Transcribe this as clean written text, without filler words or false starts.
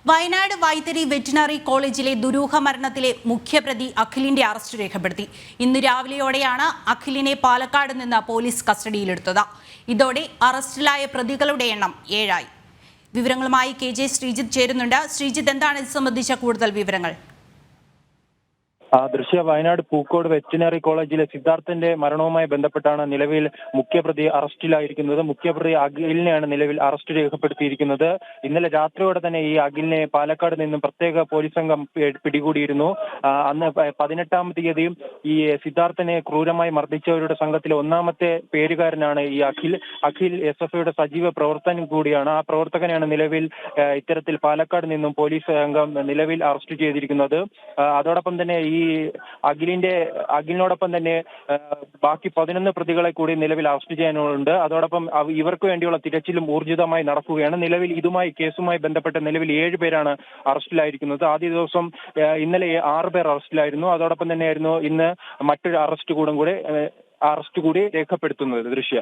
Wayanad Vythiri veterinary കോളേജിലെ ദുരൂഹ മരണത്തിലെ മുഖ്യപ്രതി അഖിലിന്റെ അറസ്റ്റ് രേഖപ്പെടുത്തി. ഇന്ന് രാവിലെയോടെയാണ് അഖിലിനെ പാലക്കാട് നിന്ന് പോലീസ് കസ്റ്റഡിയിലെടുത്തത്. ഇതോടെ അറസ്റ്റിലായ പ്രതികളുടെ എണ്ണം 7 വിവരങ്ങളുമായി KJ ശ്രീജിത്ത് ചേരുന്നുണ്ട്. ശ്രീജിത്ത്, എന്താണ് ഇത് സംബന്ധിച്ച കൂടുതൽ വിവരങ്ങൾ? ദൃശ്യ വയനാട് പൂക്കോട് വെറ്റിനറി കോളേജിലെ സിദ്ധാർത്ഥന്റെ മരണവുമായി ബന്ധപ്പെട്ടാണ് നിലവിൽ മുഖ്യപ്രതി അറസ്റ്റിലായിരിക്കുന്നത്. മുഖ്യപ്രതി അഖിലിനെയാണ് നിലവിൽ അറസ്റ്റ് രേഖപ്പെടുത്തിയിരിക്കുന്നത്. ഇന്നലെ രാത്രിയോടെ തന്നെ ഈ അഖിലിനെ പാലക്കാട് നിന്നും പ്രത്യേക പോലീസ് സംഘം പിടികൂടിയിരുന്നു. അന്ന് 18-ാം തീയതിയും ഈ സിദ്ധാർത്ഥനെ ക്രൂരമായി മർദ്ദിച്ചവരുടെ സംഘത്തിലെ ഒന്നാമത്തെ പേരുകാരനാണ് ഈ അഖിൽ. SFIയുടെ സജീവ പ്രവർത്തനം കൂടിയാണ്. ആ പ്രവർത്തകനെയാണ് നിലവിൽ ഇത്തരത്തിൽ പാലക്കാട് നിന്നും പോലീസ് സംഘം നിലവിൽ അറസ്റ്റ് ചെയ്തിരിക്കുന്നത്. അതോടൊപ്പം തന്നെ ഈ അഖിലിനോടൊപ്പം തന്നെ ബാക്കി 11 പ്രതികളെ കൂടി നിലവിൽ അറസ്റ്റ് ചെയ്യാനുണ്ട്. അതോടൊപ്പം ഇവർക്ക് വേണ്ടിയുള്ള തിരച്ചിലും ഊർജിതമായി നടക്കുകയാണ്. നിലവിൽ കേസുമായി ബന്ധപ്പെട്ട് നിലവിൽ 7 പേരാണ് അറസ്റ്റിലായിരിക്കുന്നത്. ആദ്യ ദിവസം ഇന്നലെ 6 പേർ അറസ്റ്റിലായിരുന്നു. അതോടൊപ്പം തന്നെയായിരുന്നു ഇന്ന് മറ്റൊരു അറസ്റ്റ് കൂടി രേഖപ്പെടുത്തുന്നത്. ദൃശ്യ